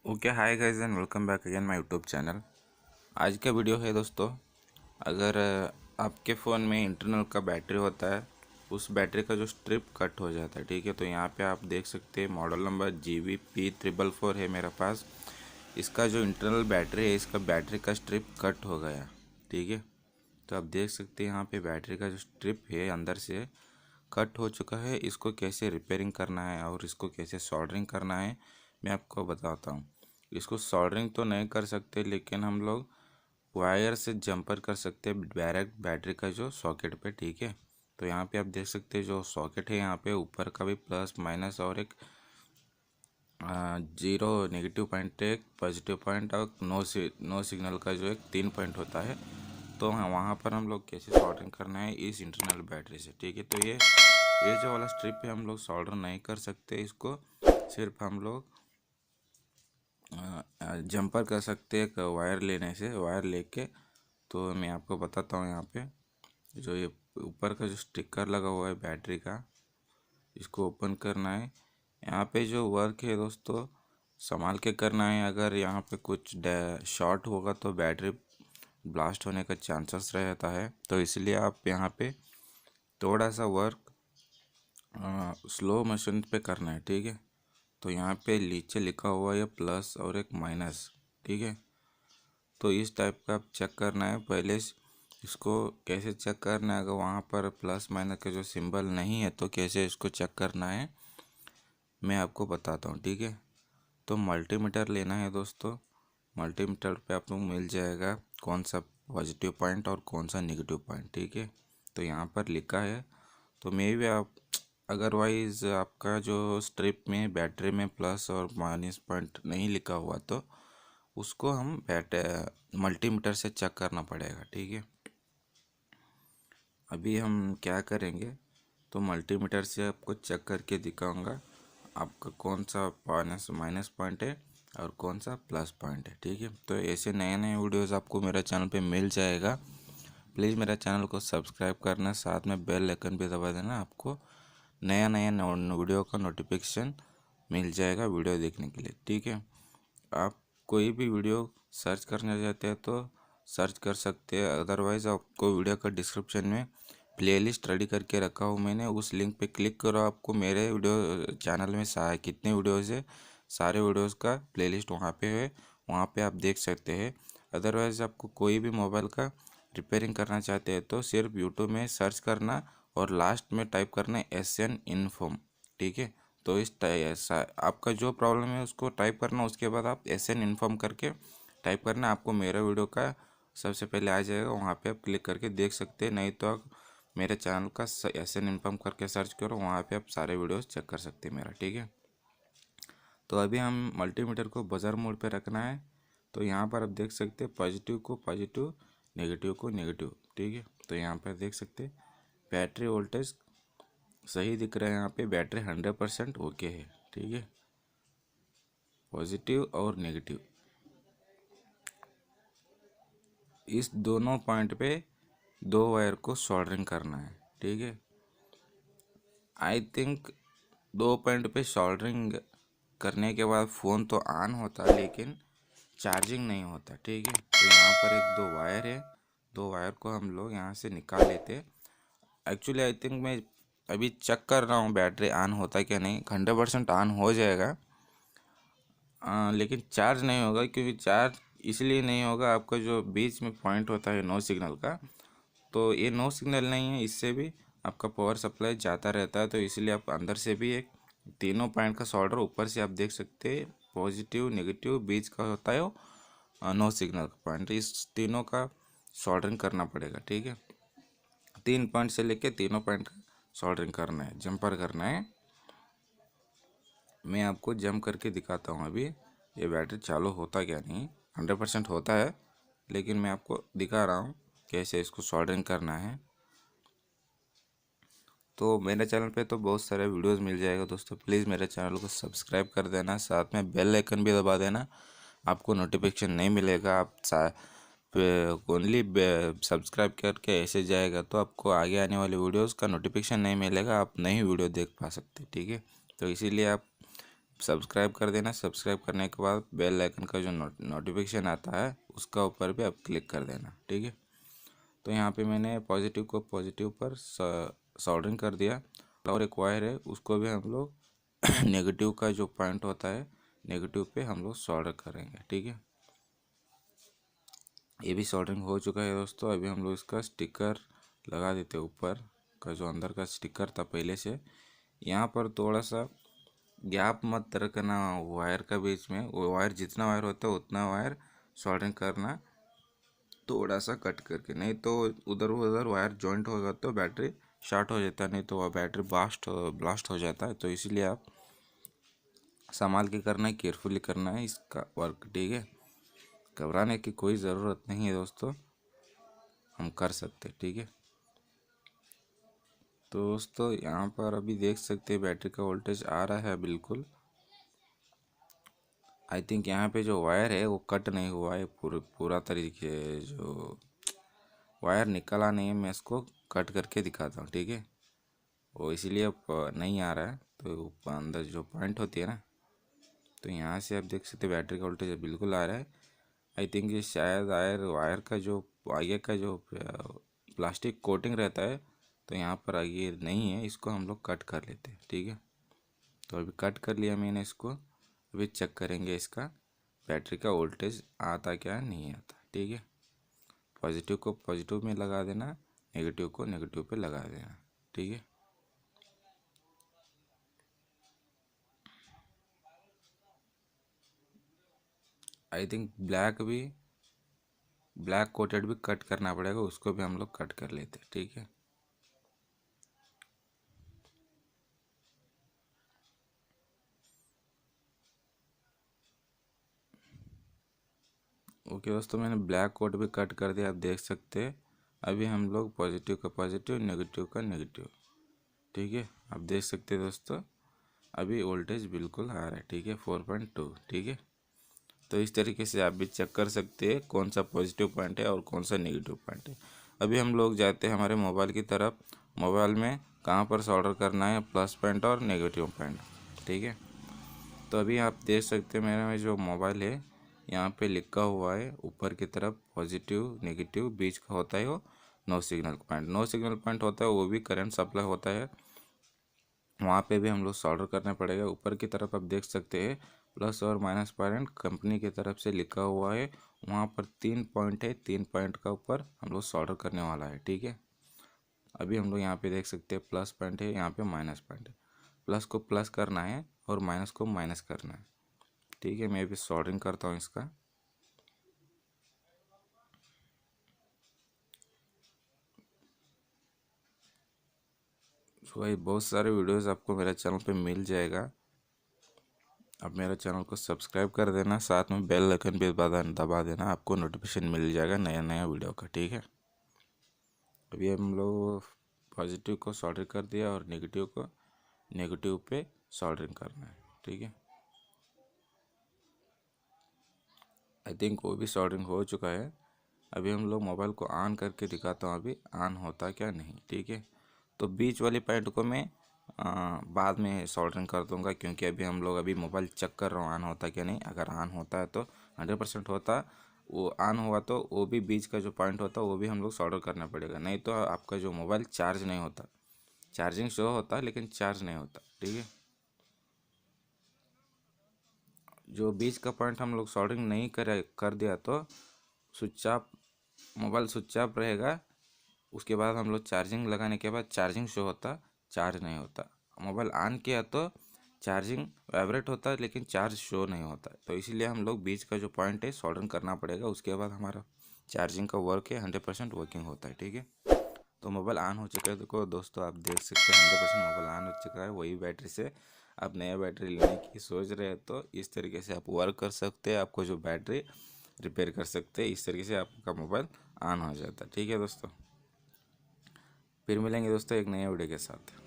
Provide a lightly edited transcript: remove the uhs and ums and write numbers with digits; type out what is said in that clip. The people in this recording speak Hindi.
Okay, hi guys and welcome back again my YouTube channel. आज का वीडियो है दोस्तों, अगर आपके फ़ोन में इंटरनल का बैटरी होता है, उस बैटरी का जो स्ट्रिप कट हो जाता है, ठीक है। तो यहाँ पे आप देख सकते हैं मॉडल नंबर GVP444 है मेरे पास। इसका जो इंटरनल बैटरी है, इसका बैटरी का स्ट्रिप कट हो गया, ठीक है। तो आप देख सकते हैं यहाँ पे बैटरी का जो स्ट्रिप है अंदर से कट हो चुका है। इसको कैसे रिपेयरिंग करना है और इसको कैसे सोल्डरिंग करना है मैं आपको बताता हूँ। इसको सोल्डरिंग तो नहीं कर सकते, लेकिन हम लोग वायर से जंपर कर सकते हैं डायरेक्ट बैटरी का जो सॉकेट पे, ठीक है। तो यहाँ पे आप देख सकते हैं जो सॉकेट है, यहाँ पे ऊपर का भी प्लस माइनस और एक जीरो नेगेटिव पॉइंट, एक पॉजिटिव पॉइंट और नो सिग्नल का जो एक 3 पॉइंट होता है। तो हाँ, वहाँ पर हम लोग कैसे सोल्डरिंग करना है इस इंटरनल बैटरी से, ठीक है। तो ये जो वाला स्ट्रिप है हम लोग सोल्डर नहीं कर सकते, इसको सिर्फ हम लोग जंपर कर सकते हैं एक वायर लेने से, वायर लेके। तो मैं आपको बताता हूँ, यहाँ पे जो ये ऊपर का जो स्टिकर लगा हुआ है बैटरी का, इसको ओपन करना है। यहाँ पे जो वर्क है दोस्तों, संभाल के करना है। अगर यहाँ पे कुछ शॉर्ट होगा तो बैटरी ब्लास्ट होने का चांसेस रहता है, तो इसलिए आप यहाँ पे थोड़ा सा वर्क स्लो मोशन पे करना है, ठीक है। तो यहाँ पे नीचे लिखा हुआ है प्लस और एक माइनस, ठीक है। तो इस टाइप का आप चेक करना है पहले। इसको कैसे चेक करना है, अगर वहाँ पर प्लस माइनस का जो सिंबल नहीं है तो कैसे इसको चेक करना है मैं आपको बताता हूँ, ठीक है। तो मल्टीमीटर लेना है दोस्तों। मल्टीमीटर पे आपको मिल जाएगा कौन सा पॉजिटिव पॉइंट और कौन सा नेगेटिव पॉइंट, ठीक है। तो यहाँ पर लिखा है, तो मे भी आप अदरवाइज़ आपका जो स्ट्रिप में बैटरी में प्लस और माइनस पॉइंट नहीं लिखा हुआ तो उसको हम मल्टीमीटर से चेक करना पड़ेगा, ठीक है। अभी हम क्या करेंगे, तो मल्टीमीटर से आपको चेक करके दिखाऊंगा आपका कौन सा माइनस पॉइंट है और कौन सा प्लस पॉइंट है, ठीक है। तो ऐसे नए नए वीडियोस आपको मेरे चैनल पे मिल जाएगा। प्लीज़ मेरा चैनल को सब्सक्राइब करना, साथ में बेल आइकन भी दबा देना, आपको नया नया वीडियो का नोटिफिकेशन मिल जाएगा वीडियो देखने के लिए, ठीक है। आप कोई भी वीडियो सर्च करना चाहते हैं तो सर्च कर सकते हैं, अदरवाइज़ आपको वीडियो का डिस्क्रिप्शन में प्लेलिस्ट रेडी करके रखा हूँ मैंने, उस लिंक पे क्लिक करो। आपको मेरे वीडियो चैनल में कितने वीडियोज़ है, सारे वीडियोज़ का प्लेलिस्ट वहाँ पे है, वहाँ पे आप देख सकते हैं। अदरवाइज़ आपको कोई भी मोबाइल का रिपेयरिंग करना चाहते हैं तो सिर्फ यूट्यूब में सर्च करना और लास्ट में टाइप करना है SN इन्फॉर्म, ठीक है। तो आपका जो प्रॉब्लम है उसको टाइप करना, उसके बाद आप SN इन्फॉर्म करके टाइप करना, आपको मेरा वीडियो का सबसे पहले आ जाएगा, वहाँ पे आप क्लिक करके देख सकते हैं। नहीं तो आप मेरे चैनल का SN इन्फॉर्म करके सर्च करो, वहाँ पे आप सारे वीडियोस चेक कर सकते हैं मेरा, ठीक है। तो अभी हम मल्टीमीटर को बजर मोड पे रखना है। तो यहाँ पर आप देख सकते हैं पॉजिटिव को पॉजिटिव, नेगेटिव को नेगेटिव, ठीक है। तो यहाँ पर देख सकते हैं बैटरी वोल्टेज सही दिख रहा है, यहाँ पे बैटरी 100% ओके है, ठीक है। पॉजिटिव और नेगेटिव इस दोनों पॉइंट पे दो वायर को सोल्डरिंग करना है, ठीक है। आई थिंक 2 पॉइंट पे सोल्डरिंग करने के बाद फ़ोन तो ऑन होता है लेकिन चार्जिंग नहीं होता, ठीक है। तो यहाँ पर एक दो वायर है, दो वायर को हम लोग यहाँ से निकाल लेते हैं। एक्चुअली आई थिंक मैं अभी चेक कर रहा हूँ बैटरी ऑन होता है क्या नहीं। 100% ऑन हो जाएगा, लेकिन चार्ज नहीं होगा, क्योंकि चार्ज इसलिए नहीं होगा, आपका जो बीच में पॉइंट होता है नो सिग्नल का, तो ये नो सिग्नल नहीं है, इससे भी आपका पावर सप्लाई जाता रहता है। तो इसलिए आप अंदर से भी एक तीनों पॉइंट का सोल्डर, ऊपर से आप देख सकते हैं पॉजिटिव नेगेटिव, बीच का होता है नो सिग्नल का पॉइंट, इस तीनों का सोल्डरिंग करना पड़ेगा, ठीक है। 3 पॉइंट से लेके तीनों पॉइंट का सोल्डरिंग करना है, जंपर करना है। मैं आपको जंप करके दिखाता हूँ अभी ये बैटरी चालू होता क्या नहीं। 100% होता है, लेकिन मैं आपको दिखा रहा हूँ कैसे इसको सोल्डरिंग करना है। तो मेरे चैनल पे तो बहुत सारे वीडियोस मिल जाएगा दोस्तों, प्लीज़ मेरे चैनल को सब्सक्राइब कर देना, साथ में बेल आइकन भी दबा देना, आपको नोटिफिकेशन नहीं मिलेगा। आप ओनली सब्सक्राइब करके ऐसे जाएगा तो आपको आगे आने वाले वीडियोस का नोटिफिकेशन नहीं मिलेगा, आप नई वीडियो देख पा सकते, ठीक है। तो इसीलिए आप सब्सक्राइब कर देना। सब्सक्राइब करने के बाद बेल आइकन का जो नोटिफिकेशन आता है उसका ऊपर भी आप क्लिक कर देना, ठीक है। तो यहाँ पे मैंने पॉजिटिव को पॉजिटिव पर सोल्डरिंग कर दिया, और एक वायर है उसको भी हम लोग नेगेटिव का जो पॉइंट होता है नेगेटिव पे हम लोग सोल्डर करेंगे, ठीक है। ये भी सोल्डरिंग हो चुका है दोस्तों। अभी हम लोग इसका स्टिकर लगा देते हैं, ऊपर का जो अंदर का स्टिकर था पहले से। यहाँ पर थोड़ा सा गैप मत रखना वायर का बीच में, वो वायर जितना वायर होता है उतना वायर सोल्डरिंग करना, थोड़ा सा कट करके, नहीं तो उधर उधर वायर जॉइंट होगा तो बैटरी शॉर्ट हो जाता है, नहीं तो वह बैटरी ब्लास्ट हो जाता है। तो इसीलिए आप संभाल के करना है, केयरफुली करना है इसका वर्क, ठीक है। घबराने की कोई ज़रूरत नहीं है दोस्तों, हम कर सकते हैं, ठीक है। तो दोस्तों यहाँ पर अभी देख सकते हैं बैटरी का वोल्टेज आ रहा है बिल्कुल। आई थिंक यहाँ पे जो वायर है वो कट नहीं हुआ है पूरा तरीके, जो वायर निकला नहीं है, मैं इसको कट करके दिखाता हूँ, ठीक है। वो इसीलिए अब नहीं आ रहा है, तो अंदर जो पॉइंट होती है ना, तो यहाँ से आप देख सकते हैं बैटरी का वोल्टेज बिल्कुल आ रहा है। आई थिंक ये शायद वायर का जो आगे का जो प्लास्टिक कोटिंग रहता है, तो यहाँ पर आगे नहीं है, इसको हम लोग कट कर लेते हैं, ठीक है। तो अभी कट कर लिया मैंने इसको। अभी चेक करेंगे इसका बैटरी का वोल्टेज आता क्या नहीं आता, ठीक है। पॉजिटिव को पॉजिटिव में लगा देना, नेगेटिव को नेगेटिव पे लगा देना, ठीक है। आई थिंक ब्लैक कोटेड भी कट करना पड़ेगा, उसको भी हम लोग कट कर लेते हैं, ठीक है। ओके दोस्तों, मैंने ब्लैक कोट भी कट कर दिया, आप देख सकते हैं। अभी हम लोग पॉजिटिव का पॉजिटिव, नेगेटिव का नेगेटिव, ठीक है। आप देख सकते हैं दोस्तों, अभी वोल्टेज बिल्कुल आ रहा है, ठीक है, 4.2, ठीक है। तो इस तरीके से आप भी चेक कर सकते हैं कौन सा पॉजिटिव पॉइंट है और कौन सा नेगेटिव पॉइंट है। अभी हम लोग जाते हैं हमारे मोबाइल की तरफ। मोबाइल में कहाँ पर सोल्डर करना है प्लस पॉइंट और नेगेटिव पॉइंट, ठीक है। तो अभी आप देख सकते हैं मेरा जो मोबाइल है यहाँ पे लिखा हुआ है ऊपर की तरफ पॉजिटिव नेगेटिव, बीच का होता है वो no signal point. No signal point होता है वो भी करंट सप्लाई होता है, वहाँ पे भी हम लोग सोल्डर करना पड़ेगा। ऊपर की तरफ आप देख सकते हैं प्लस और माइनस पॉइंट कंपनी की तरफ से लिखा हुआ है, वहाँ पर 3 पॉइंट है, 3 पॉइंट का ऊपर हम लोग सोल्डर करने वाला है, ठीक है। अभी हम लोग यहाँ पे देख सकते हैं प्लस पॉइंट है, यहाँ पे माइनस पॉइंट है। प्लस को प्लस करना है और माइनस को माइनस करना है, ठीक है। मैं अभी सोल्डरिंग करता हूँ इसका। तो भाई बहुत सारे वीडियोस आपको मेरे चैनल पे मिल जाएगा, आप मेरे चैनल को सब्सक्राइब कर देना, साथ में बेल आइकन भी दबा देना, आपको नोटिफिकेशन मिल जाएगा नया नया वीडियो का, ठीक है। अभी हम लोग पॉजिटिव को सोल्डरिंग कर दिया और नेगेटिव को नेगेटिव पे सोल्डरिंग करना है, ठीक है। आई थिंक वो भी सोल्डरिंग हो चुका है। अभी हम लोग मोबाइल को ऑन करके दिखाता हूँ अभी ऑन होता क्या नहीं, ठीक है। तो बीच वाले पॉइंट को मैं बाद में सोल्डरिंग कर दूंगा, क्योंकि अभी हम लोग अभी मोबाइल चेक कर रहा हूँ ऑन होता क्या नहीं। अगर ऑन होता है तो 100% होता, वो ऑन हुआ तो वो भी बीच का जो पॉइंट होता है वो भी हम लोग सोल्डर करना पड़ेगा, नहीं तो आपका जो मोबाइल चार्ज नहीं होता। चार्जिंग शो होता है लेकिन चार्ज नहीं होता, ठीक है। जो बीच का पॉइंट हम लोग सोल्डरिंग नहीं कर दिया तो switch off, mobile switch off रहेगा। उसके बाद हम लोग चार्जिंग लगाने के बाद चार्जिंग शो होता, चार्ज नहीं होता। मोबाइल ऑन किया तो चार्जिंग वाइब्रेट होता है लेकिन चार्ज शो नहीं होता। तो इसीलिए हम लोग बीच का जो पॉइंट है सोल्डरिंग करना पड़ेगा, उसके बाद हमारा चार्जिंग का वर्क है 100% वर्किंग होता है, ठीक है। तो मोबाइल ऑन हो चुका है, देखो दोस्तों आप देख सकते हैं 100% मोबाइल ऑन हो चुका है। वही बैटरी से आप नया बैटरी लेने की सोच रहे हैं तो इस तरीके से आप वर्क कर सकते हैं, आपको जो बैटरी रिपेयर कर सकते हैं, इस तरीके से आपका मोबाइल ऑन हो जाता है, ठीक है दोस्तों। फिर मिलेंगे दोस्तों एक नए वीडियो के साथ।